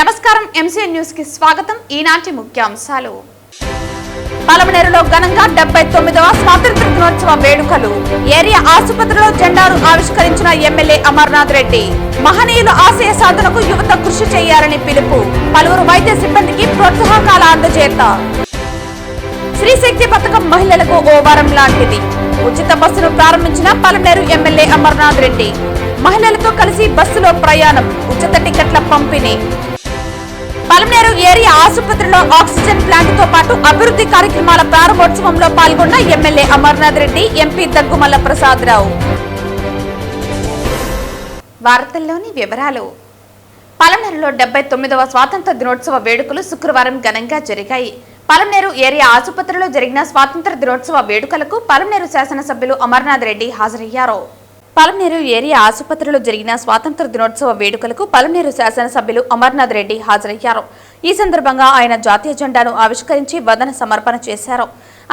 నమస్కారం MCN news కి స్వాగతం. ఈనాటి ముఖ్యాంశాలు. పలమనేరులో ఘనంగా 79వ స్వాతంత్ర దినోత్సవ వేడుకలు. ఏరియా ఆసుపత్రిలో జెండాను ఆవిష్కరించిన ఎమ్మెల్యే అమర్నాథ్ రెడ్డి. మహనీయుల ఆశయ సాధనకు యువత కృషి చేయాలని పిలుపు. పలువురు వైద్య సిబ్బందికి ప్రోత్సాహకాల అందజేత. శ్రీశక్తి పథకం మహిళలకు ఓ వరం లాంటిది. ఉచిత బస్సును ప్రారంభించిన పలమనేరు ఎమ్మెల్యే అమర్నాథ్ రెడ్డి. మహిళలతో కలిసి బస్సులో ప్రయాణం, ఉచిత టికెట్ల పంపిణీ. పలమనేరు ఏరియా ఆసుపత్రిలో ఆక్సిజన్ ప్లాంట్ తో పాటు అభివృద్ధి కార్యక్రమాల ప్రారంభోత్సవంలో పాల్గొన్న ఎమ్మెల్యే అమర్నాథ్ రెడ్డి, ఎంపీ దగ్గుమల్ల ప్రసాద్ రావు. వార్తల్లోని వివరాలు. పలమనేరులో 79వ స్వాతంత్ర దినోత్సవ వేడుకలు శుక్రవారం ఘనంగా జరిగాయి. పలమనేరు ఏరియా ఆసుపత్రిలో జరిగిన స్వాతంత్ర దినోత్సవ వేడుకలకు పలమనేరు శాసనసభ్యులు అమర్నాథ్ రెడ్డి హాజరయ్యారు. పలమనేరు ఏరియా ఆసుపత్రిలో జరిగిన స్వాతంత్ర దినోత్సవ వేడుకలకు పలమనేరు శాసనసభ్యులు అమర్నాథ్ రెడ్డి హాజరయ్యారు. ఈ సందర్భంగా ఆయన జాతీయ జెండాను ఆవిష్కరించి వందన సమర్పణ చేశారు.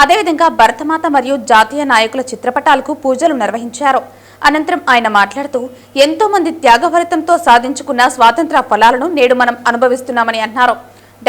అదేవిధంగా భరతమాత మరియు జాతీయ నాయకుల చిత్రపటాలకు పూజలు నిర్వహించారు. అనంతరం ఆయన మాట్లాడుతూ, ఎంతో మంది త్యాగభరితంతో సాధించుకున్న స్వాతంత్ర ఫలాలను నేడు మనం అనుభవిస్తున్నామని అన్నారు.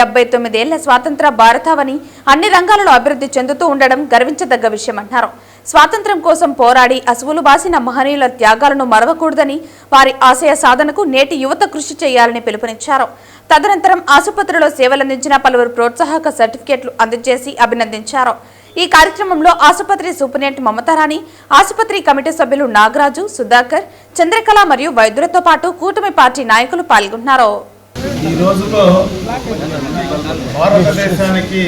79 ఏళ్ల స్వాతంత్ర భారతావని అన్ని రంగాలలో అభివృద్ధి చెందుతూ ఉండడం గర్వించదగ్గ విషయమన్నారు. స్వాతంత్ర్యం కోసం పోరాడి అసువులు బాసిన మహనీయుల త్యాగాలను మరవకూడదని, వారి ఆశయ సాధనకు నేటి యువత కృషి చేయాలని పిలుపునిచ్చారు. తదనంతరం ఆసుపత్రిలో సేవలందించిన పలువురు ప్రోత్సాహక సర్టిఫికెట్లు అందజేసి అభినందించారు. ఈ కార్యక్రమంలో ఆసుపత్రి సూపరింటెండెంట్ మమతారాణి, ఆసుపత్రి కమిటీ సభ్యులు నాగరాజు, సుధాకర్, చంద్రకళ మరియు వైద్యులతో పాటు కూటమి పార్టీ నాయకులు పాల్గొన్నారు. ఈ రోజుతో భారతదేశానికి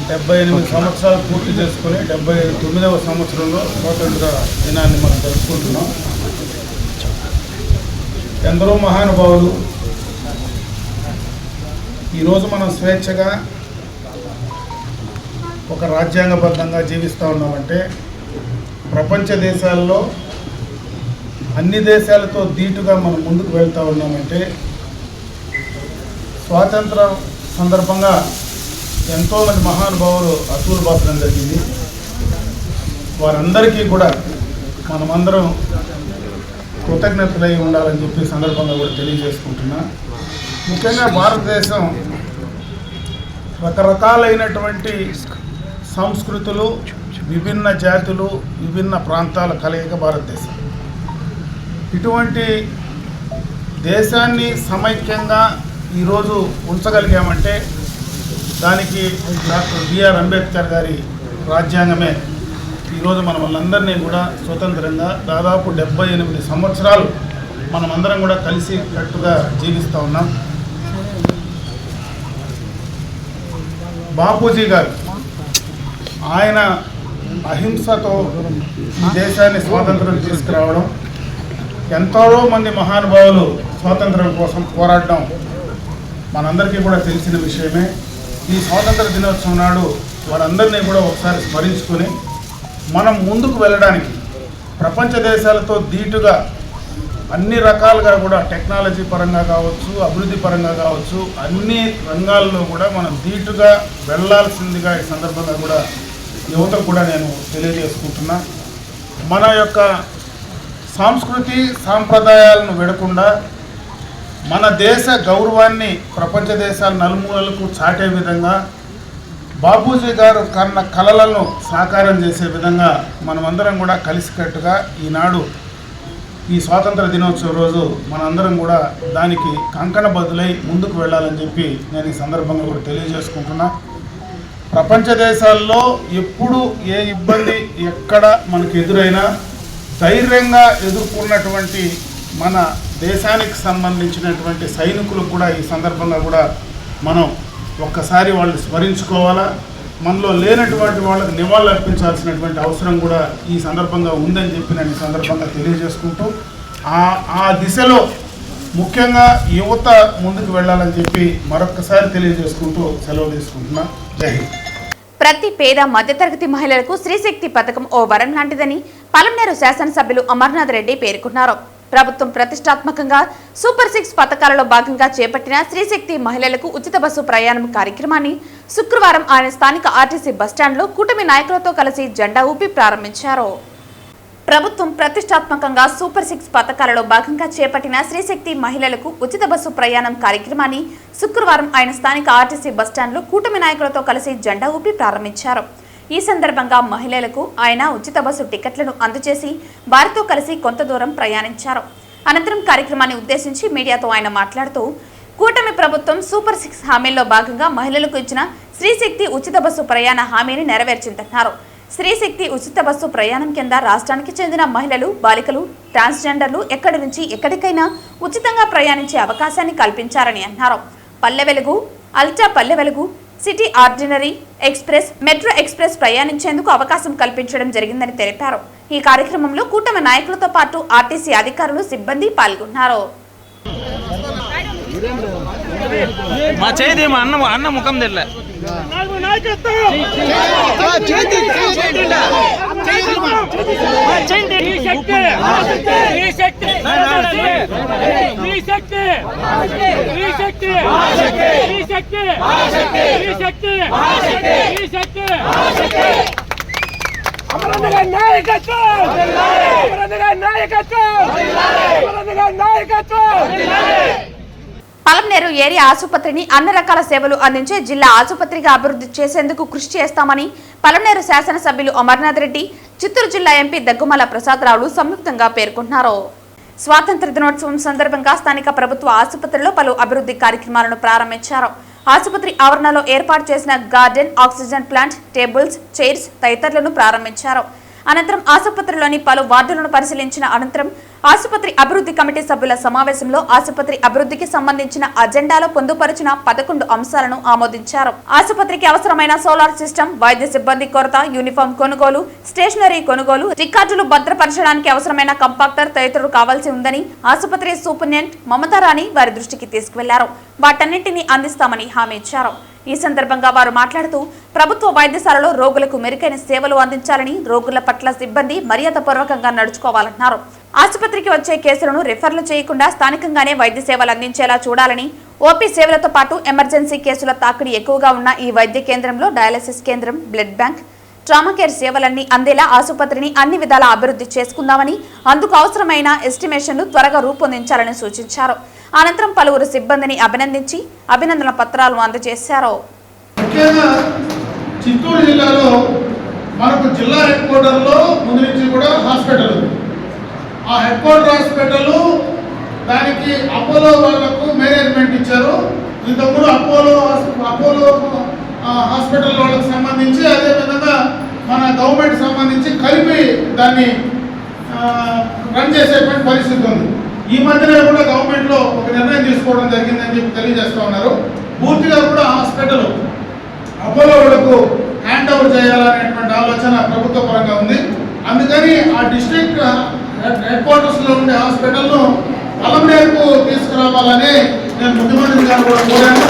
78 సంవత్సరాలు పూర్తి చేసుకుని 79వ సంవత్సరంలో స్వాతంత్ర దినాన్ని మనం జరుపుకుంటున్నాం. ఎందరో మహానుభావులు ఈరోజు మనం స్వేచ్ఛగా ఒక రాజ్యాంగబద్ధంగా జీవిస్తూ ఉన్నామంటే, ప్రపంచ దేశాల్లో అన్ని దేశాలతో ధీటుగా మనం ముందుకు వెళ్తూ ఉన్నామంటే, స్వాతంత్ర సందర్భంగా ఎంతోమంది మహానుభావులు అసూలు బాసడం జరిగింది. వారందరికీ కూడా మనమందరం కృతజ్ఞతలై ఉండాలని చెప్పి సందర్భంగా కూడా తెలియజేసుకుంటున్నా. ముఖ్యంగా భారతదేశం రకరకాలైనటువంటి సంస్కృతులు, విభిన్న జాతులు, విభిన్న ప్రాంతాల కలయిక భారతదేశం. ఇటువంటి దేశాన్ని సమైక్యంగా ఈరోజు ఉంచగలిగామంటే దానికి డాక్టర్ బిఆర్ అంబేద్కర్ గారి రాజ్యాంగమే ఈరోజు మనల్ని కూడా స్వతంత్రంగా దాదాపు 78 సంవత్సరాలు మనమందరం కూడా కలిసి కట్టుగా జీవిస్తూ ఉన్నాం. బాపూజీ గారు ఆయన అహింసతో ఈ దేశాన్ని స్వాతంత్రం తీసుకురావడం, ఎంతో మంది మహానుభావులు స్వాతంత్రం కోసం పోరాడడం మనందరికీ కూడా తెలిసిన విషయమే. ఈ స్వాతంత్ర దినోత్సవం నాడు వారందరినీ కూడా ఒకసారి స్మరించుకొని మనం ముందుకు వెళ్ళడానికి ప్రపంచ దేశాలతో ధీటుగా అన్ని రకాలుగా కూడా టెక్నాలజీ పరంగా కావచ్చు, అభివృద్ధి పరంగా కావచ్చు, అన్ని రంగాల్లో కూడా మనం ధీటుగా వెళ్ళాల్సిందిగా ఈ సందర్భంగా కూడా యువతకు కూడా నేను తెలియజేసుకుంటున్నా. మన యొక్క సంస్కృతి సాంప్రదాయాలను విడకుండా మన దేశ గౌరవాన్ని ప్రపంచ దేశాల నలుమూలలకు చాటే విధంగా, బాపూజీ గారు కన్న కలలను సాకారం చేసే విధంగా మనమందరం కూడా కలిసికట్టుగా ఈనాడు ఈ స్వాతంత్ర దినోత్సవం రోజు మనందరం కూడా దానికి కంకణబద్దులై ముందుకు వెళ్ళాలని చెప్పి నేను ఈ సందర్భంగా కూడా తెలియజేసుకుంటున్నా. ప్రపంచ దేశాల్లో ఎప్పుడు ఏ ఇబ్బంది ఎక్కడ మనకు ఎదురైనా ధైర్యంగా ఎదుర్కొన్నటువంటి మన దేశానికి సంబంధించినటువంటి సైనికులకు కూడా ఈ సందర్భంగా కూడా మనం ఒక్కసారి వాళ్ళు స్మరించుకోవాలా. మనలో లేనటువంటి వాళ్ళకి నివాళులు అర్పించాల్సినటువంటి అవసరం కూడా ఈ సందర్భంగా ఉందని చెప్పి నేను ఈ సందర్భంగా తెలియజేసుకుంటూ, ఆ దిశలో ముఖ్యంగా యువత ముందుకు వెళ్ళాలని చెప్పి మరొక్కసారి తెలియజేసుకుంటూ సెలవు తీసుకుంటున్నా. జై హింద్. ప్రతి పేద మధ్యతరగతి మహిళలకు శ్రీశక్తి పథకం ఓ వరం లాంటిదని పలమనేరు శాసనసభ్యులు అమర్నాథ్ రెడ్డి పేర్కొన్నారు. ప్రభుత్వం ప్రతిష్టాత్మకంగా సూపర్ 6 పథకాలలో భాగంగా చేపట్టిన శ్రీశక్తి మహిళలకు ఉచిత బస్సు ప్రయాణం కార్యక్రమాన్ని శుక్రవారం ఆయన స్థానిక ఆర్టీసీ బస్టాండ్లో కూటమి నాయకులతో కలిసి జెండా ఊపి ప్రారంభించారు. ప్రభుత్వం ప్రతిష్టాత్మకంగా సూపర్ 6 పథకాలలో భాగంగా చేపట్టిన శ్రీశక్తి మహిళలకు ఉచిత బస్సు ప్రయాణం కార్యక్రమాన్ని శుక్రవారం ఆయన స్థానిక ఆర్టీసీ బస్టాండ్లో కూటమి నాయకులతో కలిసి జెండా ఊపి ప్రారంభించారు. ఈ సందర్భంగా మహిళలకు ఆయన ఉచిత బస్సు టికెట్లను అందజేసి వారితో కలిసి కొంత దూరం ప్రయాణించారు. అనంతరం కార్యక్రమాన్ని ఉద్దేశించి మీడియాతో ఆయన మాట్లాడుతూ కూటమి ప్రభుత్వం సూపర్ 6 హామీల్లో భాగంగా మహిళలకు ఇచ్చిన శ్రీశక్తి ఉచిత బస్సు ప్రయాణ హామీని నెరవేర్చిందన్నారు. శ్రీశక్తి ఉచిత బస్సు ప్రయాణం కింద రాష్ట్రానికి చెందిన మహిళలు, బాలికలు, ట్రాన్స్జెండర్లు ఎక్కడి నుంచి ఎక్కడికైనా ఉచితంగా ప్రయాణించే అవకాశాన్ని కల్పించారని అన్నారు. పల్లె వెలుగు, అల్ట్రా పల్లె వెలుగు, city ordinary express, metro express ప్రయాణించేందుకు అవకాశం కల్పించడం జరిగిందని తెలిపారు. ఈ కార్యక్రమంలో కూటమి నాయకులతో పాటు ఆర్టీసీ అధికారులు, సిబ్బంది పాల్గొన్నారు. మా చేతి మా అన్న ముఖం తెల్ల పలమనేరు ఏరియా ఆసుపత్రిని అన్ని రకాల సేవలు అందించే జిల్లా ఆసుపత్రిగా అభివృద్ధి చేసేందుకు కృషి చేస్తామని పలమనేరు శాసనసభ్యులు అమర్నాథ్ రెడ్డి, చిత్తూరు జిల్లా ఎంపీ దగ్గుమల ప్రసాదరావులు సంయుక్తంగా పేర్కొన్నారు. స్వాతంత్ర దినోత్సవం సందర్భంగా స్థానిక ప్రభుత్వ ఆసుపత్రిలో పలు అభివృద్ధి కార్యక్రమాలను ప్రారంభించారు. ఆసుపత్రి ఆవరణలో ఏర్పాటు చేసిన garden, oxygen plant, tables, chairs తదితరులను ప్రారంభించారు. అనంతరం ఆసుపత్రిలోని పలు వార్డులను పరిశీలించిన అనంతరం ఆసుపత్రి అభివృద్ధి కమిటీ సభ్యుల సమావేశంలో ఆసుపత్రి అభివృద్ధికి సంబంధించిన అజెండాలో పొందుపరిచిన 11 అంశాలను ఆమోదించారు. ఆసుపత్రికి అవసరమైన సోలార్ సిస్టమ్, వైద్య సిబ్బంది కొరత, యూనిఫామ్ కొనుగోలు, స్టేషనరీ కొనుగోలు, రికార్డులు భద్రపరచడానికి అవసరమైన కంపాక్టర్ తదితరులు కావాల్సి ఉందని ఆసుపత్రి సూపరింటెండెంట్ మమతారాణి వారి దృష్టికి తీసుకువెళ్లారు. వాటన్నింటినీ అందిస్తామని హామీ ఇచ్చారు. ఈ సందర్భంగా వారు మాట్లాడుతూ ప్రభుత్వ వైద్యశాలలో రోగులకు మెరుగైన సేవలు అందించాలని, రోగుల పట్ల సిబ్బంది మర్యాదపూర్వకంగా నడుచుకోవాలన్నారు. ఆసుపత్రికి వచ్చే కేసులను రిఫర్లు చేయకుండా స్థానికంగానే వైద్య సేవలు అందించేలా చూడాలని, ఓపీ సేవలతో పాటు ఎమర్జెన్సీ కేసుల తాకిడి ఎక్కువగా ఉన్న ఈ వైద్య కేంద్రంలో డయాలసిస్ కేంద్రం, బ్లడ్ బ్యాంక్, ట్రామా కేర్ సేవలన్నీ అందేలా ఆసుపత్రిని అన్ని విధాలా అభివృద్ధి చేసుకుందామని, అందుకు అవసరమైన ఎస్టిమేషన్లు త్వరగా రూపొందించాలని సూచించారు. అనంతరం పలువురు సిబ్బందిని అభినందించి అభినందన పత్రాలు అందజేశారు. ముఖ్యంగా చిత్తూరు జిల్లాలో మనకు జిల్లా హెడ్ క్వార్టర్లో ముందు నుంచి కూడా హాస్పిటల్ ఉంది. ఆ హెడ్ క్వార్టర్ హాస్పిటల్ దానికి అపోలో వాళ్ళకు మేనేజ్మెంట్ ఇచ్చారు. ఇంతకుముందు అపోలో హాస్పిటల్ వాళ్ళకి సంబంధించి, అదేవిధంగా మన గవర్నమెంట్ సంబంధించి కలిపి దాన్ని రన్ చేసేటువంటి పరిస్థితి ఉంది. ఈ మధ్యనే కూడా గవర్నమెంట్లో ఒక నిర్ణయం తీసుకోవడం జరిగిందని చెప్పి తెలియజేస్తూ ఉన్నారు. పూర్తిగా కూడా హాస్పిటల్ అపోలో వాళ్ళకు హ్యాండ్ ఓవర్ చేయాలనేటువంటి ఆలోచన ప్రభుత్వ పరంగా ఉంది. అందుకని ఆ డిస్ట్రిక్ట్ హెడ్ క్వార్టర్స్లో ఉండే హాస్పిటల్ను పలమనేరుకు తీసుకురావాలని నేను ముఖ్యమంత్రి గారు కూడా కోరాను.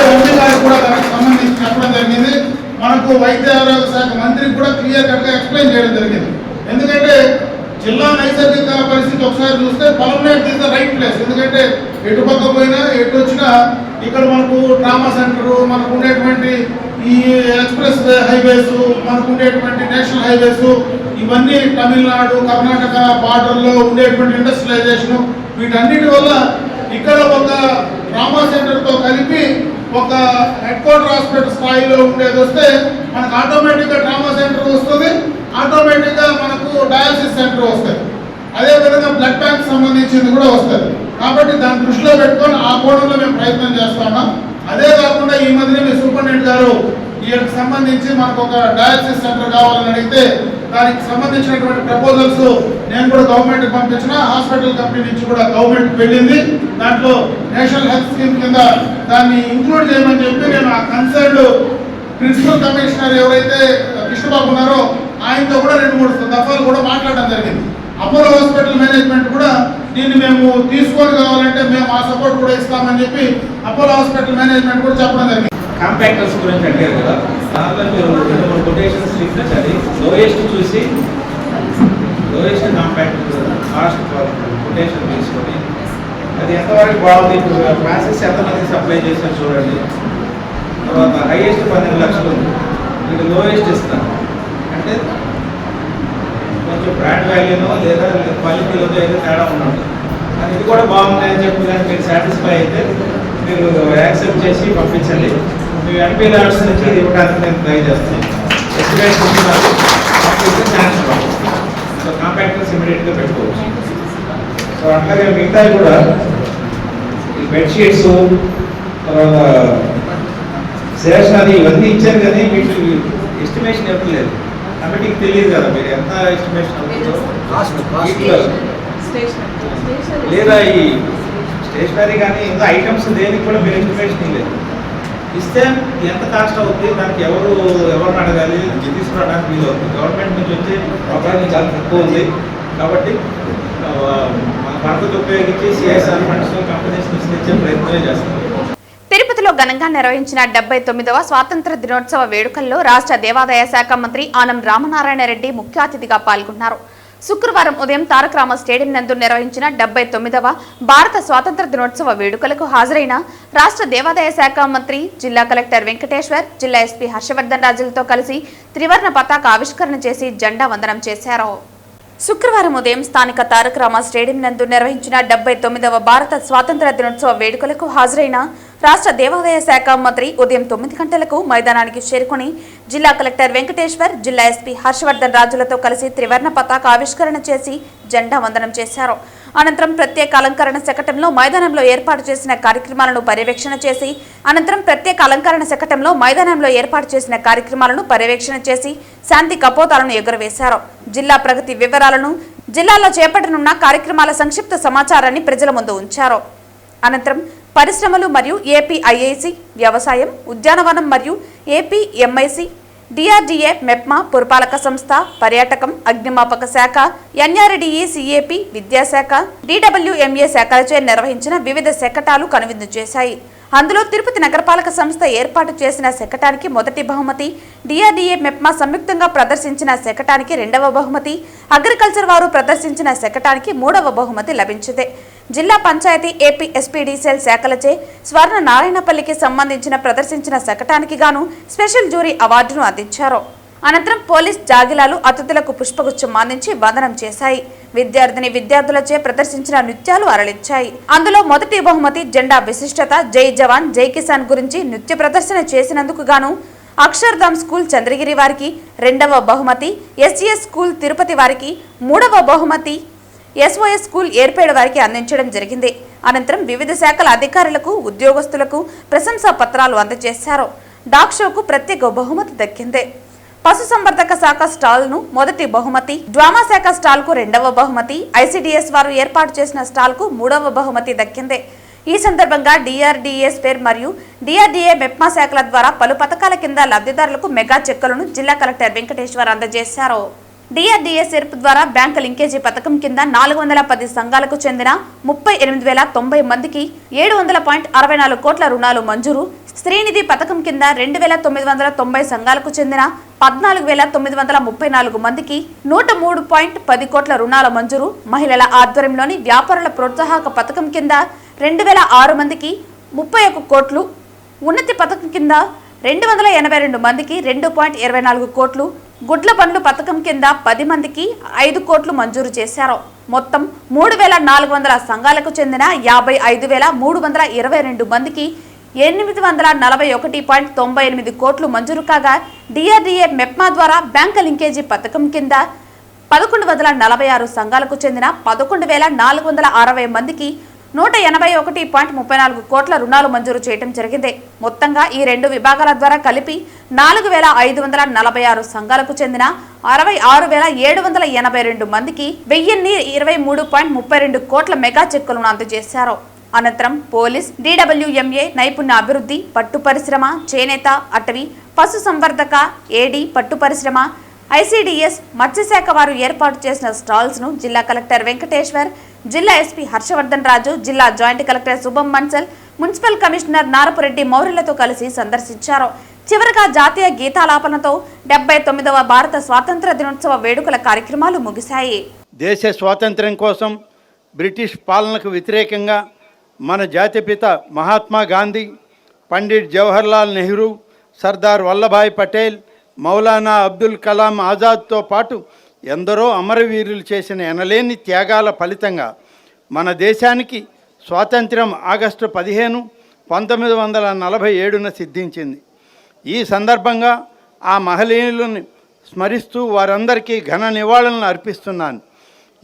ఎంపీ గారికి కూడా దానికి సంబంధించి చెప్పడం జరిగింది. మనకు వైద్య ఆరోగ్య శాఖ మంత్రికి కూడా క్లియర్ కట్గా ఎక్స్ప్లెయిన్ చేయడం జరిగింది. ఎందుకంటే జిల్లా నైసర్గిక పరిస్థితి ఒకసారి చూస్తే Palamaneru is the right place. ఎందుకంటే ఎటు పక్క పోయినా ఎటు వచ్చినా ఇక్కడ మనకు ట్రామా సెంటరు, మనకు ఉండేటువంటి ఈ ఎక్స్ప్రెస్ హైవేస్, మనకు ఉండేటువంటి నేషనల్ హైవేస్, ఇవన్నీ తమిళనాడు, కర్ణాటక బార్డర్లో ఉండేటువంటి ఇండస్ట్రియలైజేషన్, వీటన్నిటి వల్ల ఇక్కడ ఒక ట్రామా సెంటర్తో కలిపి ఒక హెడ్ క్వార్టర్ హాస్పిటల్ స్థాయిలో ఉండేది వస్తే మనకు ఆటోమేటిక్గా ట్రామా సెంటర్ వస్తుంది, ఆటోమేటిక్గా మనకు డయాలసిస్ సెంటర్ వస్తుంది, అదేవిధంగా బ్లడ్ బ్యాంక్ సంబంధించింది కూడా వస్తుంది. కాబట్టి దాన్ని దృష్టిలో పెట్టుకొని ఆ కోణంలో మేము ప్రయత్నం చేస్తా ఉన్నాం. అదే కాకుండా ఈ మధ్యనే మీ సూపరింటెండెంట్ గారు వీళ్ళకి సంబంధించి మనకు ఒక డయాలసిస్ సెంటర్ కావాలని అడిగితే దానికి సంబంధించినటువంటి ప్రపోజల్స్ నేను కూడా గవర్నమెంట్కి పంపించిన, హాస్పిటల్ కంపెనీ నుంచి కూడా గవర్నమెంట్కి వెళ్ళింది. దాంట్లో నేషనల్ హెల్త్ స్కీమ్ కింద దాన్ని ఇంక్లూడ్ చేయమని చెప్పి నేను ఆ కన్సర్న్డ్ ప్రిన్సిపల్ కమిషనర్ ఎవరైతే కృష్ణబాబు ఉన్నారో ఆయనతో కూడా 2-3 దఫాలు కూడా మాట్లాడడం జరిగింది. అపోలో హాస్పిటల్ మేనేజ్మెంట్ కూడా దీన్ని మేము తీసుకొని కావాలంటే మేము ఆ సపోర్ట్ కూడా ఇస్తామని చెప్పి అపోలో హాస్పిటల్ మేనేజ్మెంట్ కూడా చెప్పడం జరిగింది. కాంపాక్టర్స్ గురించి అడిగారు కదా, దాంట్లో మీరు 2-3 కొటేషన్స్ చూపించాలి. లోయెస్ట్ చూసి లోయెస్ట్ కాంపాక్టర్ కాస్ట్ కొటేషన్ తీసుకొని అది ఎంతవరకు బాగుంది, ఇప్పుడు క్లాసెస్ ఎంతమంది సప్లై చేశారు చూడండి. తర్వాత హైయెస్ట్ 12 లక్షలు ఉంది, మీకు లోయెస్ట్ ఇస్తాను అంటే కొంచెం బ్రాండ్ వాల్యూనో లేదా క్వాలిటీలో ఏదో తేడా ఉన్నాడు. కానీ ఇది కూడా బాగుందని చెప్పి కానీ మీరు సాటిస్ఫై అయితే మీరు యాక్సెప్ట్ చేసి పంపించండి. మీ ఎంపీ లాడ్స్ నుంచి ఇది ఇవ్వడానికి నేను ట్రై చేస్తాను. ఎస్టిమేట్ ఉంటున్నారు పంపిస్తే ఛాన్స్ పంపిస్తాను. సో కాంపాక్టర్స్ ఇమీడియట్గా పెట్టుకోవచ్చు. సో అట్లాగే మిగతా కూడా ఈ బెడ్షీట్స్ తర్వాత స్టేషనరీ ఇవన్నీ ఇచ్చారు కానీ వీటి ఎస్టిమేషన్ ఇవ్వట్లేదు. కాబట్టి మీకు తెలియదు కదా మీరు ఎంత ఎస్టిమేషన్ అవుతుందో లేదా ఈ స్టేషనరీ కానీ ఇంకా ఐటమ్స్ దేనికి కూడా మీరు ఎస్టిమేషన్ ఇవ్వలేదు. ఇస్తే ఎంత కాస్ట్ అవుతుంది, దానికి ఎవరిని అడగాలి, తీసుకురావడానికి వీలు అవుతుంది. గవర్నమెంట్ నుంచి వచ్చే అవకాశం చాలా తక్కువ ఉంది. కాబట్టి మన పరపతి ఉపయోగించి సిఎస్ఆర్ ఫండ్స్ కంపెనీస్ నుంచి తెచ్చే ప్రయత్నమే చేస్తాం. తిరుపతిలో ఘనంగా నిర్వహించిన 79వ స్వాతంత్ర దినోత్సవ వేడుకల్లో రాష్ట్ర దేవాదాయ శాఖ మంత్రి ఆనం రామనారాయణ రెడ్డి ముఖ్య అతిథిగా పాల్గొన్నారు. శుక్రవారం ఉదయం తారక రామ స్టేడియం నందు నిర్వహించిన 79వ భారత స్వాతంత్ర దినోత్సవ వేడుకలకు హాజరైన రాష్ట్ర దేవాదాయ శాఖ మంత్రి జిల్లా కలెక్టర్ వెంకటేశ్వర్, జిల్లా ఎస్పీ హర్షవర్ధన్ రాజులతో కలిసి త్రివర్ణ పతాక ఆవిష్కరణ చేసి జెండా వందనం చేశారు. శుక్రవారం ఉదయం స్థానిక తారక రామ స్టేడియం నందు నిర్వహించిన 79వ భారత స్వాతంత్ర దినోత్సవ వేడుకలకు హాజరైన రాష్ట్ర దేవాదాయ శాఖ మంత్రి ఉదయం 9 గంటలకు మైదానానికి చేరుకుని జిల్లా కలెక్టర్ వెంకటేశ్వర్, జిల్లా ఎస్పీ హర్షవర్ధన్ రాజులతో కలిసి త్రివర్ణ పతాక ఆవిష్కరణ చేసి జెండా వందనం చేశారు. అనంతరం ప్రత్యేక అలంకరణ శకటంలో మైదానంలో ఏర్పాటు చేసిన కార్యక్రమాలను పర్యవేక్షణ చేసి శాంతి కపోతాలను ఎగురవేశారు. జిల్లా ప్రగతి వివరాలను, జిల్లాలో చేపట్టనున్న కార్యక్రమాల సంక్షిప్త సమాచారాన్ని ప్రజల ముందు ఉంచారు. అనంతరం పరిశ్రమలు మరియు ఏపీఐఐసి, వ్యవసాయం, ఉద్యానవనం మరియు ఏపీఎంఐసి, డిఆర్డీఏ, మెప్మా, పురపాలక సంస్థ, పర్యాటకం, అగ్నిమాపక శాఖ, ఎన్ఆర్డీఈ, సిఏపి, విద్యాశాఖ, డిడబ్ల్యూఎంఏ శాఖలచే నిర్వహించిన వివిధ శకటాలు కనువిందు చేశాయి. అందులో తిరుపతి నగరపాలక సంస్థ ఏర్పాటు చేసిన శకటానికి మొదటి బహుమతి, డిఆర్డీఏ, మెప్మా సంయుక్తంగా ప్రదర్శించిన శకటానికి 2వ బహుమతి, అగ్రికల్చర్ వారు ప్రదర్శించిన శకటానికి 3వ బహుమతి లభించింది. జిల్లా పంచాయతీ, ఏపీ ఎస్పీడీసీఎల్ శాఖలచే స్వర్ణ నారాయణపల్లికి సంబంధించిన ప్రదర్శించిన శకటానికి గాను స్పెషల్ జ్యూరీ అవార్డును అందించారు. అనంతరం పోలీస్ జాగిలాలు అతిథులకు పుష్పగుచ్చం అందించి వందనం చేశాయి. విద్యార్థులచే ప్రదర్శించిన నృత్యాలు అరలించాయి. అందులో మొదటి బహుమతి జెండా విశిష్టత, జై జవాన్ జై కిసాన్ గురించి నృత్య ప్రదర్శన చేసినందుకు గాను అక్షర్ధామ్ స్కూల్ చంద్రగిరి వారికి, 2వ బహుమతి ఎస్ఈఎస్ స్కూల్ తిరుపతి వారికి, 3వ బహుమతి ఎస్ఓఎస్ స్కూల్ ఏర్పేడు వారికి అందించడం జరిగింది. అనంతరం వివిధ శాఖల అధికారులకు, ఉద్యోగస్తులకు ప్రశంసా పత్రాలు అందజేశారు. డాగ్ షోకు ప్రత్యేక బహుమతి దక్కింది. పశుసంవర్ధక శాఖ స్టాల్ ను మొదటి బహుమతి, డ్రామా శాఖ స్టాల్ కు 2వ బహుమతి, ఐసిడిఎస్ వారు ఏర్పాటు చేసిన స్టాల్ కు 3వ బహుమతి దక్కింది. ఈ సందర్భంగా డిఆర్డీఏ స్పేర్ మరియు డిఆర్డీఏ, మెప్మా శాఖల ద్వారా పలు పథకాల కింద లబ్ధిదారులకు మెగా చెక్కులను జిల్లా కలెక్టర్ వెంకటేశ్వర్ అందజేశారు. డిఆర్డీఏ సెర్ప్ ద్వారా బ్యాంకు లింకేజీ పథకం కింద 410 సంఘాలకు చెందిన 38,090 మందికి 700.64 కోట్ల రుణాలు మంజూరు. శ్రీనిధి పథకం కింద 2,990 సంఘాలకు చెందిన 14,934 మందికి 103.10 కోట్ల రుణాల మంజూరు. మహిళల ఆధ్వర్యంలోని వ్యాపారుల ప్రోత్సాహక పథకం కింద 2,006 మందికి 31 కోట్లు, ఉన్నతి పథకం కింద 282 మందికి 2.24 కోట్లు, గుడ్ల బండ్లు పథకం కింద 10 మందికి 5 కోట్లు మంజూరు చేశారు. మొత్తం 3,400 సంఘాలకు చెందిన 55,322 మందికి 841.98 కోట్లు మంజూరు కాగా, డిఆర్డీఏ, మెప్మా ద్వారా బ్యాంకు లింకేజీ పథకం కింద 1,146 సంఘాలకు చెందిన 11,460 మందికి 181.34 కోట్ల రుణాలు మంజూరు చేయడం జరిగింది. మొత్తంగా ఈ 2 విభాగాల ద్వారా కలిపి 4,546 సంఘాలకు చెందిన 66,782 మందికి 1,023.32 కోట్ల మెగా చెక్కులను అందజేశారు. అనంతరం పోలీస్, డిడబ్ల్యూఎంఏ, నైపుణ్య అభివృద్ధి, పట్టు పరిశ్రమ, చేనేత, అటవీ, పశు సంవర్ధక, ఏడీ, పట్టు పరిశ్రమ, ఐసిడిఎస్, మత్స్యశాఖ వారు ఏర్పాటు చేసిన స్టాల్స్ ను జిల్లా కలెక్టర్ వెంకటేశ్వర్, జిల్లా ఎస్పీ హర్షవర్ధన్ రాజు, జిల్లా జాయింట్ కలెక్టర్ శుభం మన్సల్, మున్సిపల్ కమిషనర్ నారపురెడ్డి మౌర్యులతో కలిసి సందర్శించారు. చివరగా జాతీయ గీతాలాపనతో 79వ భారత స్వాతంత్ర దినోత్సవ వేడుకల కార్యక్రమాలు ముగిశాయి. దేశ స్వాతంత్ర్యం కోసం బ్రిటిష్ పాలనకు వ్యతిరేకంగా మన జాతిపిత మహాత్మా గాంధీ, పండిట్ జవహర్లాల్ నెహ్రూ, సర్దార్ వల్లభాయ్ పటేల్, మౌలానా అబ్దుల్ కలాం ఆజాద్తో పాటు ఎందరో అమరవీరులు చేసిన ఎనలేని త్యాగాల ఫలితంగా మన దేశానికి స్వాతంత్ర్యం ఆగస్టు 15, 1947న సిద్ధించింది. ఈ సందర్భంగా ఆ మహనీయులను స్మరిస్తూ వారందరికీ ఘన నివాళులను అర్పిస్తున్నాను.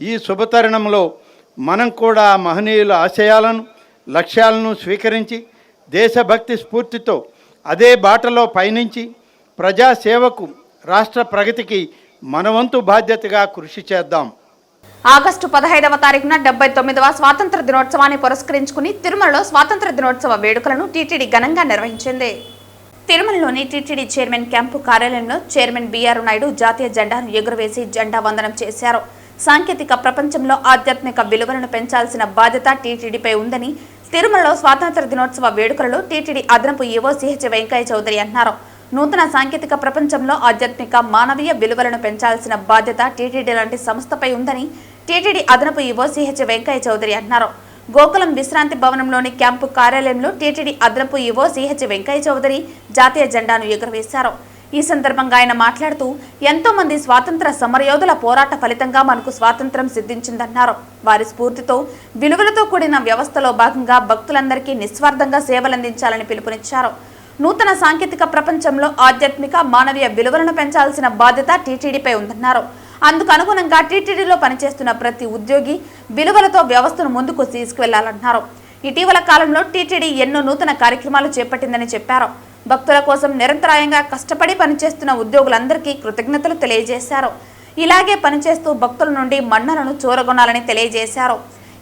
ఈ శుభతరుణంలో మనం కూడా ఆ మహనీయుల ఆశయాలను, లక్ష్యాలను స్వీకరించి దేశభక్తి స్ఫూర్తితో అదే బాటలో పయనించి ప్రజాసేవకు, రాష్ట్ర ప్రగతికి మనవంతు బాధ్యతగా కృషి చేద్దాం. ఆగస్టు 15వ తారీఖున 79వ స్వాతంత్ర దినోత్సవాన్ని పురస్కరించుకుని తిరుమలలో స్వాతంత్ర దినోత్సవ వేడుకలను టీటీడీ ఘనంగా నిర్వహించింది. తిరుమలలోని టీటీడీ చైర్మన్ క్యాంపు కార్యాలయంలో చైర్మన్ బిఆర్ నాయుడు జాతీయ జెండాను ఎగురవేసి జెండా వందనం చేశారు. సాంకేతిక ప్రపంచంలో ఆధ్యాత్మిక విలువలను పెంచాల్సిన బాధ్యత టీటీడీపై ఉందని తిరుమలలో స్వాతంత్ర దినోత్సవ వేడుకలలో టీటీడీ అదనపు ఈవో సిహెచ్ వెంకయ్య చౌదరి అన్నారు. నూతన సాంకేతిక ప్రపంచంలో ఆధ్యాత్మిక, మానవీయ విలువలను పెంచాల్సిన బాధ్యత టీటీడీ లాంటి సంస్థపై ఉందని టీటీడీ అదనపు ఈవో సిహెచ్ వెంకయ్య చౌదరి అన్నారు. గోకులం విశ్రాంతి భవనంలోని క్యాంపు కార్యాలయంలో టీటీడీ అదనపు ఈవో సిహెచ్ వెంకయ్య చౌదరి జాతీయ జెండాను ఎగురవేశారు. ఈ సందర్భంగా ఆయన మాట్లాడుతూ ఎంతో మంది స్వాతంత్ర సమరయోధుల పోరాట ఫలితంగా మనకు స్వాతంత్ర్యం సిద్ధించిందన్నారు. వారి స్ఫూర్తితో, విలువలతో కూడిన వ్యవస్థలో భాగంగా భక్తులందరికీ నిస్వార్థంగా సేవలందించాలని పిలుపునిచ్చారు. నూతన సాంకేతిక ప్రపంచంలో ఆధ్యాత్మిక, మానవీయ విలువలను పెంచాల్సిన బాధ్యత టీటీడీపై ఉందన్నారు. అందుకు అనుగుణంగా టీటీడీలో పనిచేస్తున్న ప్రతి ఉద్యోగి విలువలతో వ్యవస్థను ముందుకు తీసుకువెళ్లాలన్నారు. ఇటీవల కాలంలో టీటీడీ ఎన్నో నూతన కార్యక్రమాలు చేపట్టిందని చెప్పారు. భక్తుల కోసం నిరంతరాయంగా కష్టపడి పనిచేస్తున్న ఉద్యోగులందరికీ కృతజ్ఞతలు తెలియజేశారు. ఇలాగే పనిచేస్తూ భక్తుల నుండి మన్నలను చూరగొనాలని తెలియజేశారు.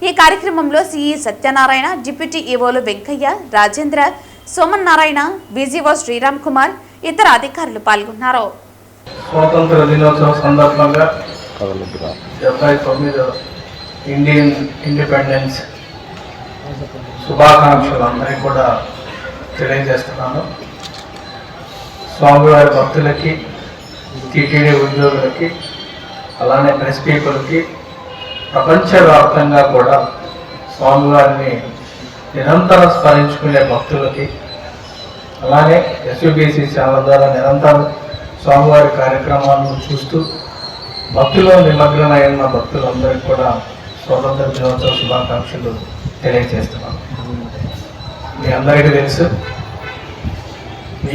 ఈ కార్యక్రమంలో సిఈ సత్యనారాయణ, డిప్యూటీ ఈవోలు వెంకయ్య, రాజేంద్ర, సోమన్ నారాయణ, విజిఓ శ్రీరామ్ కుమార్, ఇతర అధికారులు పాల్గొన్నారు. స్వాతంత్ర దినోత్సవం సందర్భంగా 79వ ఇండియన్ ఇండిపెండెన్స్ శుభాకాంక్షలు అందరికీ కూడా తెలియజేస్తున్నాను. స్వామివారి భక్తులకి, టీటీడీ ఉద్యోగులకి, అలానే ప్రెస్ పీపుల్కి, ప్రపంచవ్యాప్తంగా కూడా స్వామివారిని నిరంతరం స్మరించుకునే భక్తులకి, అలానే ఎస్యూబీసీ ఛానల్ ద్వారా నిరంతరం స్వామివారి కార్యక్రమాలను చూస్తూ భక్తుల్లో నిమగ్నమైన భక్తులందరికీ కూడా స్వాతంత్ర దినోత్సవ శుభాకాంక్షలు తెలియజేస్తున్నాను. మీ అందరికీ తెలుసు,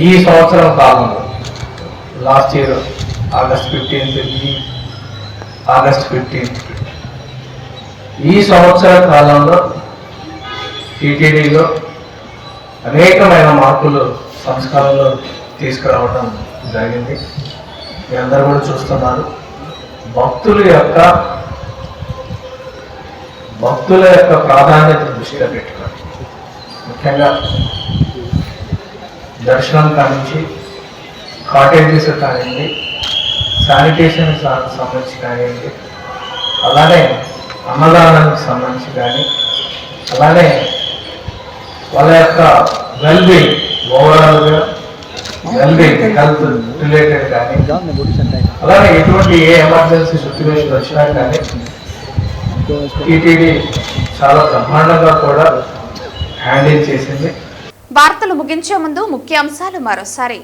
ఈ సంవత్సరం కాలంలో లాస్ట్ ఇయర్ ఆగస్ట్ 15 ఈ సంవత్సర కాలంలో టీటీడీలో అనేకమైన మార్పులు, సంస్కరణలు తీసుకురావడం జరిగింది. మీ అందరూ కూడా చూస్తున్నారు. భక్తుల యొక్క ప్రాధాన్యత దృష్టిలో పెట్టుకోండి. ముఖ్యంగా దర్శనం కానించి, కాటేజెస్ కానివ్వండి, శానిటేషన్ సంబంధించి కానివ్వండి, అలానే అన్నదానానికి సంబంధించి కానీ, అలానే వాళ్ళ యొక్క వెల్బీయింగ్, ఓవరాల్గా వెల్బీయింగ్, హెల్త్ రిలేటెడ్ కానీ, అలానే ఎటువంటి ఏ ఎమర్జెన్సీ సిచ్యువేషన్ వచ్చినా కానీ టీటీడీ చాలా బ్రహ్మాండంగా కూడా హ్యాండిల్ చేసింది. వార్తలు ముగించే ముందు ముఖ్యాంశాలు మరోసారి.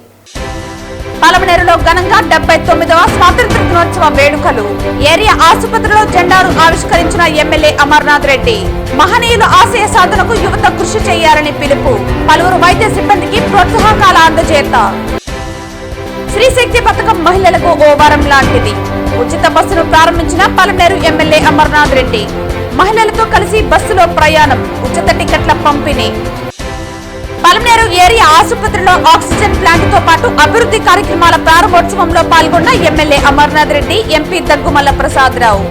పలమనేరులో ఘనంగా 79వ స్వాతంత్ర దినోత్సవ వేడుకలు. ఏరియా ఆసుపత్రిలో జెండాను ఆవిష్కరించిన ఎమ్మెల్యే అమర్నాథ్ రెడ్డి. మహనీయుల ఆశయ సాధనకు యువత కృషి చేయాలని పిలుపు. పలువురు వైద్య సిబ్బందికి ప్రోత్సాహకాల అందజేత. శ్రీశక్తి పథకం మహిళలకు ఓ వరం లాంటిది. ఉచిత బస్సును ప్రారంభించిన పలమనేరు ఎమ్మెల్యే అమర్నాథ్ రెడ్డి. మహిళలతో కలిసి బస్సులో ప్రయాణం, ఉచిత టికెట్ల పంపిణీ. పలమనేరు ఏరియా ఆసుపత్రిలో ఆక్సిజన్ ప్లాంట్ తో పాటు అభివృద్ధి కార్యక్రమాల ప్రారంభోత్సవంలో పాల్గొన్న ఎమ్మెల్యే అమర్నాథ్ రెడ్డి, ఎంపీ దగ్గుమల్ల ప్రసాద్ రావు.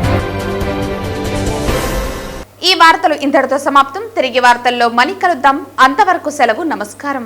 ఈ వార్తలు ఇంతటితో సమాప్తం. తిరిగి వార్తల్లో మళ్ళీ కలుద్దాం. అంతవరకు సెలవు. నమస్కారం.